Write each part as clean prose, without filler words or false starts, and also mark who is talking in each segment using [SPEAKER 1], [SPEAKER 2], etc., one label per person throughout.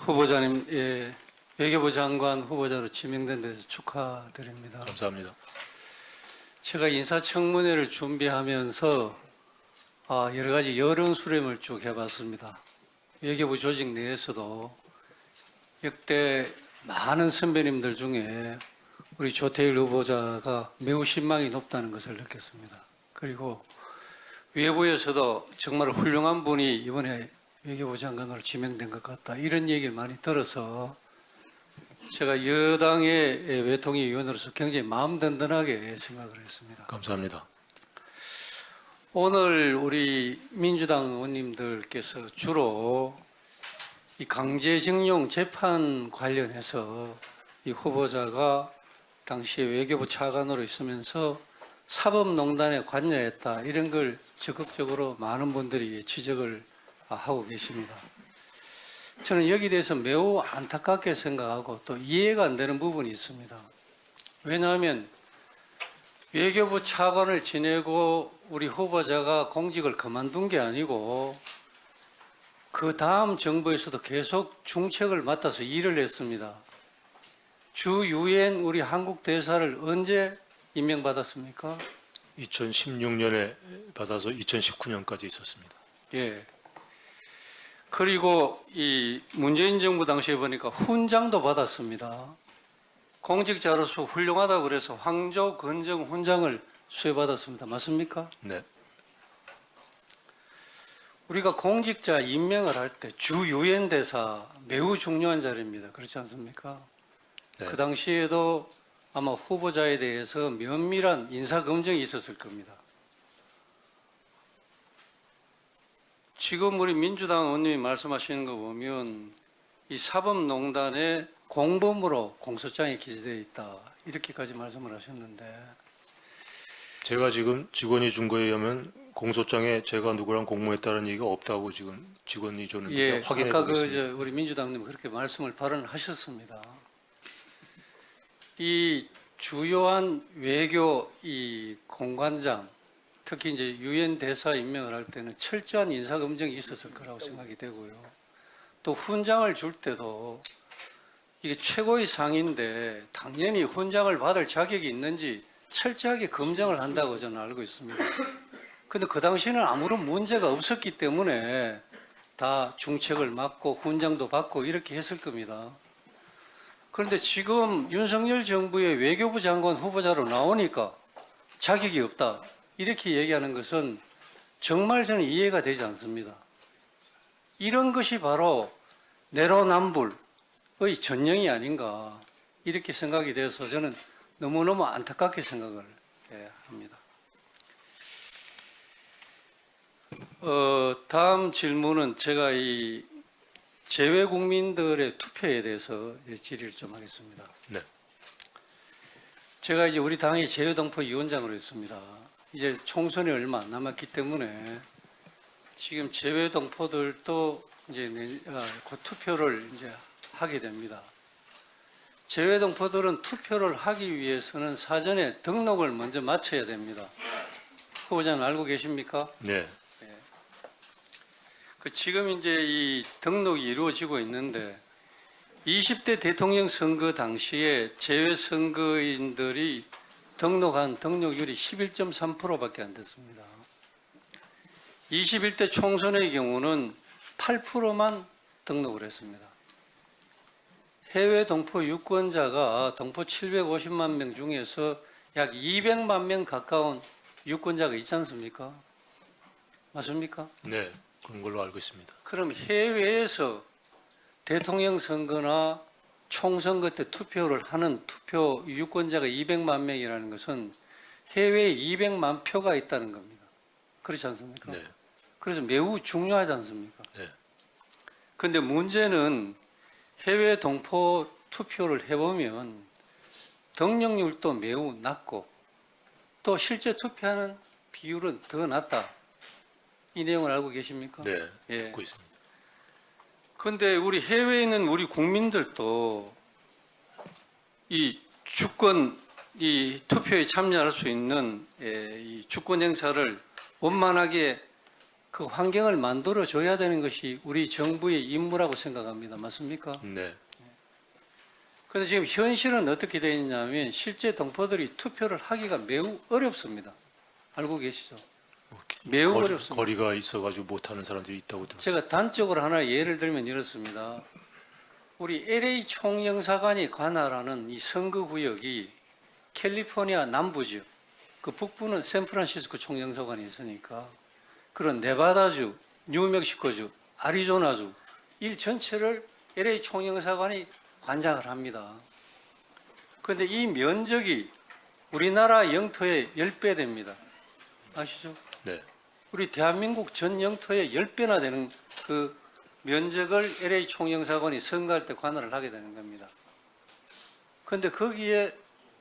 [SPEAKER 1] 후보자님, 외교부 장관 후보자로 지명된 데서 축하드립니다.
[SPEAKER 2] 감사합니다.
[SPEAKER 1] 제가 인사청문회를 준비하면서 여러 가지 여론 수렴을 쭉 해봤습니다. 외교부 조직 내에서도 역대 많은 선배님들 중에 우리 조태일 후보자가 매우 신망이 높다는 것을 느꼈습니다. 그리고 외부에서도 정말 훌륭한 분이 이번에 외교부 장관으로 지명된 것 같다, 이런 얘기를 많이 들어서 제가 여당의 외통위 위원으로서 굉장히 마음 든든하게 생각을 했습니다.
[SPEAKER 2] 감사합니다.
[SPEAKER 1] 오늘 우리 민주당 의원님들께서 주로 이 강제징용 재판 관련해서 이 후보자가 당시 외교부 차관으로 있으면서 사법농단에 관여했다, 이런 걸 적극적으로 많은 분들이 지적을 하고 계십니다. 저는 여기에 대해서 매우 안타깝게 생각하고 또 이해가 안 되는 부분이 있습니다. 왜냐하면 외교부 차관을 지내고 우리 후보자가 공직을 그만둔 게 아니고 그 다음 정부에서도 계속 중책을 맡아서 일을 했습니다. 주 유엔 우리 한국 대사를 언제 임명받았습니까?
[SPEAKER 2] 2016년에 받아서 2019년까지 있었습니다.
[SPEAKER 1] 예. 그리고 이 문재인 정부 당시에 보니까 훈장도 받았습니다. 공직자로서 훌륭하다고 그래서 황조 건정 훈장을 수여받았습니다. 맞습니까?
[SPEAKER 2] 네.
[SPEAKER 1] 우리가 공직자 임명을 할 때 주 유엔 대사 매우 중요한 자리입니다. 그렇지 않습니까?
[SPEAKER 2] 네.
[SPEAKER 1] 그 당시에도 아마 후보자에 대해서 면밀한 인사 검증이 있었을 겁니다. 지금 우리 민주당 의원님이 말씀하시는 거 보면 이 사법농단의 공범으로 공소장에 기재되어 있다, 이렇게까지 말씀을 하셨는데,
[SPEAKER 2] 제가 지금 직원이 준 거에 의하면 공소장에 제가 누구랑 공모했다는 얘기가 없다고 지금 직원이 줬는데
[SPEAKER 1] 예,
[SPEAKER 2] 확인해
[SPEAKER 1] 아까
[SPEAKER 2] 보겠습니다.
[SPEAKER 1] 우리 민주당님 그렇게 말씀을 발언을 하셨습니다. 이 주요한 외교 이 공관장, 특히 이제 유엔 대사 임명을 할 때는 철저한 인사 검증이 있었을 거라고 생각이 되고요. 또 훈장을 줄 때도 이게 최고의 상인데 당연히 훈장을 받을 자격이 있는지 철저하게 검증을 한다고 저는 알고 있습니다. 근데 그 당시에는 아무런 문제가 없었기 때문에 다 중책을 맡고 훈장도 받고 이렇게 했을 겁니다. 그런데 지금 윤석열 정부의 외교부 장관 후보자로 나오니까 자격이 없다, 이렇게 얘기하는 것은 정말 저는 이해가 되지 않습니다. 이런 것이 바로 내로남불의 전형이 아닌가, 이렇게 생각이 돼서 저는 너무너무 안타깝게 생각을 합니다. 다음 질문은 제가 이 재외 국민들의 투표에 대해서 질의를 좀 하겠습니다.
[SPEAKER 2] 네.
[SPEAKER 1] 제가 이제 우리 당의 재외동포 위원장으로 있습니다. 이제 총선이 얼마 안 남았기 때문에 지금 재외동포들도 이제 곧 투표를 이제 하게 됩니다. 재외동포들은 투표를 하기 위해서는 사전에 등록을 먼저 마쳐야 됩니다. 후보자는 알고 계십니까?
[SPEAKER 2] 네.
[SPEAKER 1] 지금 이제 이 등록이 이루어지고 있는데 20대 대통령 선거 당시에 재외 선거인들이 등록한 등록률이 11.3%밖에 안 됐습니다. 21대 총선의 경우는 8%만 등록을 했습니다. 해외 동포 유권자가 동포 750만 명 중에서 약 200만 명 가까운 유권자가 있지 않습니까? 맞습니까?
[SPEAKER 2] 네. 그런 걸로 알고 있습니다.
[SPEAKER 1] 그럼 해외에서 대통령 선거나 총선거 때 투표를 하는 투표 유권자가 200만 명이라는 것은 해외에 200만 표가 있다는 겁니다. 그렇지 않습니까?
[SPEAKER 2] 네.
[SPEAKER 1] 그래서 매우 중요하지 않습니까?
[SPEAKER 2] 네.
[SPEAKER 1] 그런데 문제는 해외 동포 투표를 해보면 등록률도 매우 낮고 또 실제 투표하는 비율은 더 낮다, 이 내용을 알고 계십니까?
[SPEAKER 2] 네.
[SPEAKER 1] 예.
[SPEAKER 2] 듣고 있습니다.
[SPEAKER 1] 그런데 우리 해외에 있는 우리 국민들도 이 주권, 이 투표에 참여할 수 있는 이 주권 행사를 원만하게 그 환경을 만들어 줘야 되는 것이 우리 정부의 임무라고 생각합니다. 맞습니까?
[SPEAKER 2] 네.
[SPEAKER 1] 그런데 지금 현실은 어떻게 되어 있냐면 실제 동포들이 투표를 하기가 매우 어렵습니다. 알고 계시죠? 매우 어렵습니다.
[SPEAKER 2] 거리가 있어가지고 못하는 사람들이 있다고 들었어요.
[SPEAKER 1] 제가 단적으로 하나 예를 들면 이렇습니다. 우리 LA 총영사관이 관할하는 이 선거구역이 캘리포니아 남부 지역, 그 북부는 샌프란시스코 총영사관이 있으니까 그런 네바다주, 뉴멕시코주, 아리조나주 일 전체를 LA 총영사관이 관장을 합니다. 그런데 이 면적이 우리나라 영토의 10배 됩니다. 아시죠?
[SPEAKER 2] 네.
[SPEAKER 1] 우리 대한민국 전 영토의 10배나 되는 그 면적을 LA 총영사관이 선거할 때 관할을 하게 되는 겁니다. 그런데 거기에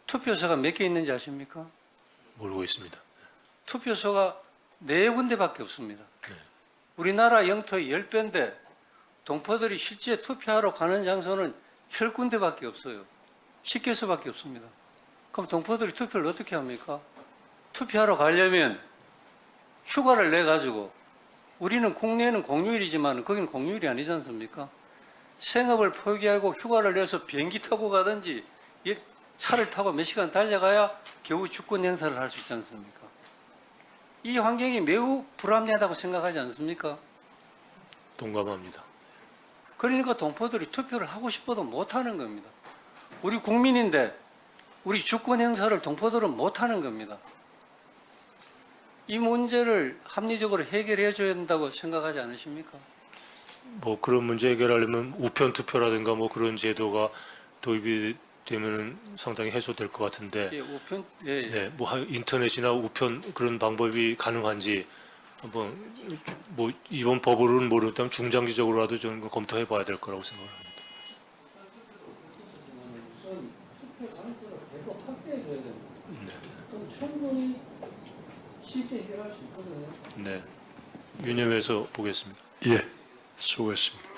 [SPEAKER 1] 투표소가 몇 개 있는지 아십니까?
[SPEAKER 2] 모르고 있습니다.
[SPEAKER 1] 투표소가 4군데밖에 없습니다.
[SPEAKER 2] 네.
[SPEAKER 1] 우리나라 영토의 10배인데 동포들이 실제 투표하러 가는 장소는 10군데밖에 없어요. 10개소밖에 없습니다. 그럼 동포들이 투표를 어떻게 합니까? 투표하러 가려면 휴가를 내가지고 우리는 국내에는 공휴일이지만 거기는 공휴일이 아니지 않습니까? 생업을 포기하고 휴가를 내서 비행기 타고 가든지 차를 타고 몇 시간 달려가야 겨우 주권 행사를 할 수 있지 않습니까? 이 환경이 매우 불합리하다고 생각하지 않습니까?
[SPEAKER 2] 동감합니다.
[SPEAKER 1] 그러니까 동포들이 투표를 하고 싶어도 못하는 겁니다. 우리 국민인데 우리 주권 행사를 동포들은 못하는 겁니다. 이 문제를 합리적으로 해결해 줘야 된다고 생각하지 않으십니까?
[SPEAKER 2] 뭐 그런 문제 해결하려면 우편 투표라든가 뭐 그런 제도가 도입이 되면은 상당히 해소될 것 같은데,
[SPEAKER 1] 예, 우편, 예,
[SPEAKER 2] 네, 뭐 인터넷이나 우편 그런 방법이 가능한지 한번 뭐 이번 법으로는 모르겠다면 중장기적으로라도 좀 검토해봐야 될 거라고 생각합니다.
[SPEAKER 1] 우선 투표 장소를 대거 확대해 줘야 됩니다.
[SPEAKER 2] 네,
[SPEAKER 1] 그럼 충분히 쉽게 해결할 수 있거든요.
[SPEAKER 2] 네, 유념해서 보겠습니다.
[SPEAKER 3] 예, 수고했습니다.